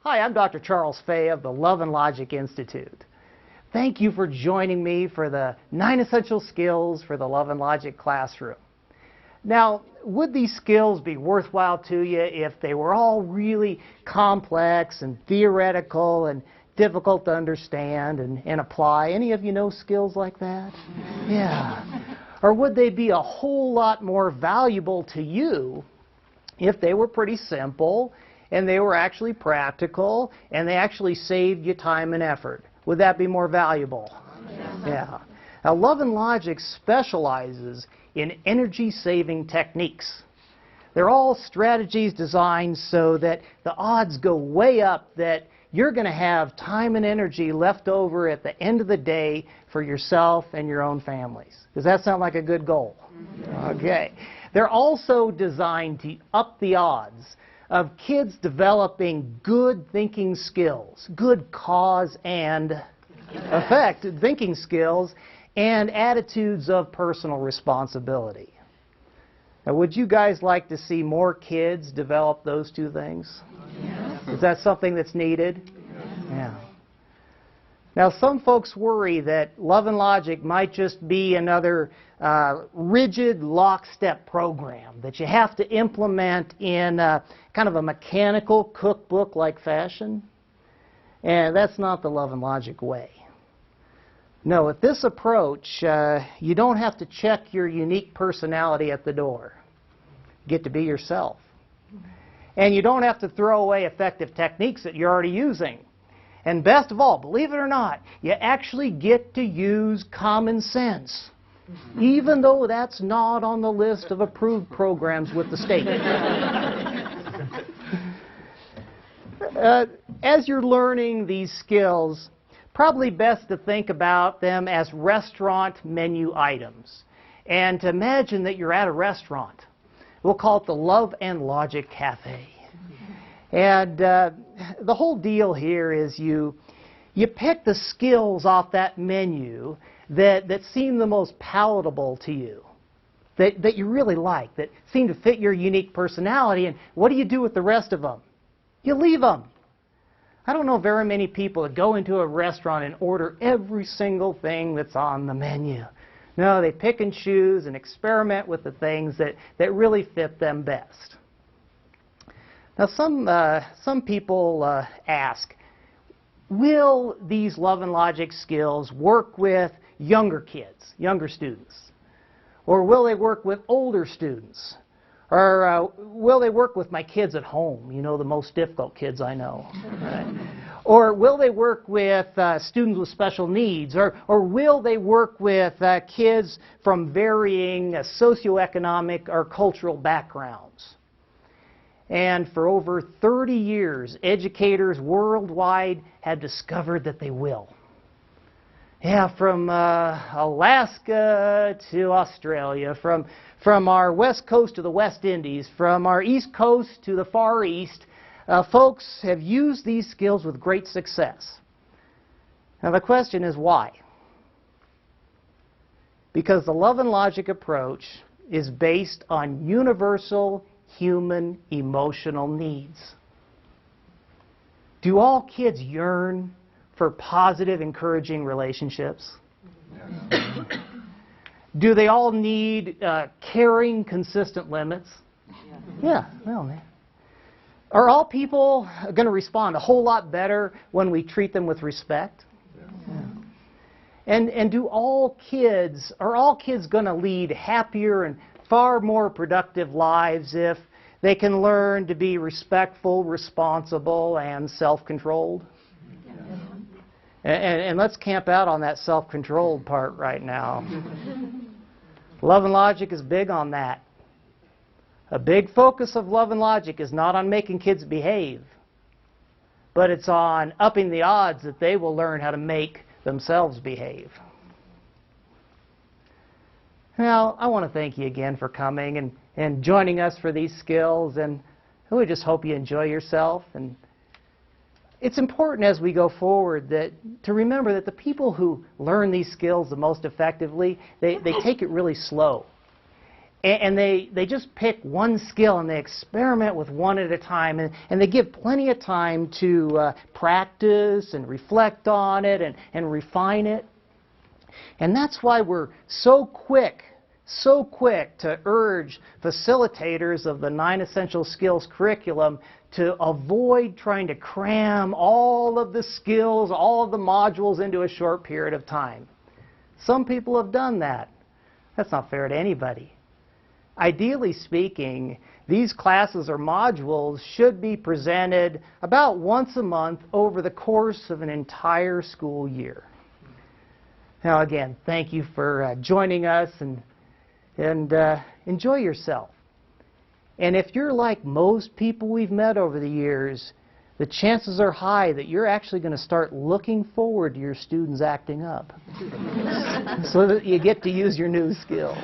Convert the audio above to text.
Hi, I'm Dr. Charles Fay of the Love and Logic Institute. Thank you for joining me for the 9 Essential Skills for the Love and Logic Classroom. Now, would these skills be worthwhile to you if they were all really complex and theoretical and difficult to understand and apply? Any of you know skills like that? Yeah. Or would they be a whole lot more valuable to you if they were pretty simple and they were actually practical and they actually saved you time and effort? Would that be more valuable? Yeah. Now, Love and Logic specializes in energy-saving techniques. They're all strategies designed so that the odds go way up that you're going to have time and energy left over at the end of the day for yourself and your own families. Does that sound like a good goal? Okay. They're also designed to up the odds of kids developing good thinking skills, good cause and effect thinking skills, and attitudes of personal responsibility. Now, would you guys like to see more kids develop those two things? Yes. Is that something that's needed? Yes. Yeah. Now, some folks worry that Love and Logic might just be another rigid lockstep program that you have to implement in kind of a mechanical cookbook-like fashion. And that's not the Love and Logic way. No, with this approach, you don't have to check your unique personality at the door. You get to be yourself. And you don't have to throw away effective techniques that you're already using. And best of all, believe it or not, you actually get to use common sense, even though that's not on the list of approved programs with the state. As you're learning these skills, probably best to think about them as restaurant menu items. And to imagine that you're at a restaurant. We'll call it the Love and Logic Cafe. And the whole deal here is you pick the skills off that menu that seem the most palatable to you, that you really like, that seem to fit your unique personality. And what do you do with the rest of them? You leave them. I don't know very many people that go into a restaurant and order every single thing that's on the menu. No, they pick and choose and experiment with the things that really fit them best. Now, some people ask, will these Love and Logic skills work with younger kids, younger students? Or will they work with older students? Or will they work with my kids at home, you know, the most difficult kids I know? Right? Or will they work with students with special needs? Or will they work with kids from varying socioeconomic or cultural backgrounds? And for over 30 years, educators worldwide have discovered that they will. Yeah, from Alaska to Australia, from our west coast to the West Indies, from our east coast to the Far East, folks have used these skills with great success. Now the question is why? Because the Love and Logic approach is based on universal human emotional needs. Do all kids yearn for positive, encouraging relationships? Do they all need caring, consistent limits? Yeah, well, are all people going to respond a whole lot better when we treat them with respect? Yeah. And are all kids going to lead happier and far more productive lives if they can learn to be respectful, responsible, and self-controlled? And let's camp out on that self-controlled part right now. Love and Logic is big on that. A big focus of Love and Logic is not on making kids behave, but it's on upping the odds that they will learn how to make themselves behave. Now, I want to thank you again for coming and joining us for these skills, and we just hope you enjoy yourself. And it's important as we go forward to remember that the people who learn these skills the most effectively, they take it really slow. And they just pick one skill and they experiment with one at a time, and they give plenty of time to practice and reflect on it and refine it. And that's why we're so quick to urge facilitators of the 9 Essential Skills curriculum to avoid trying to cram all of the skills, all of the modules into a short period of time. Some people have done that. That's not fair to anybody. Ideally speaking, these classes or modules should be presented about once a month over the course of an entire school year. Now again, thank you for joining us, and enjoy yourself. And if you're like most people we've met over the years, the chances are high that you're actually going to start looking forward to your students acting up so that you get to use your new skills.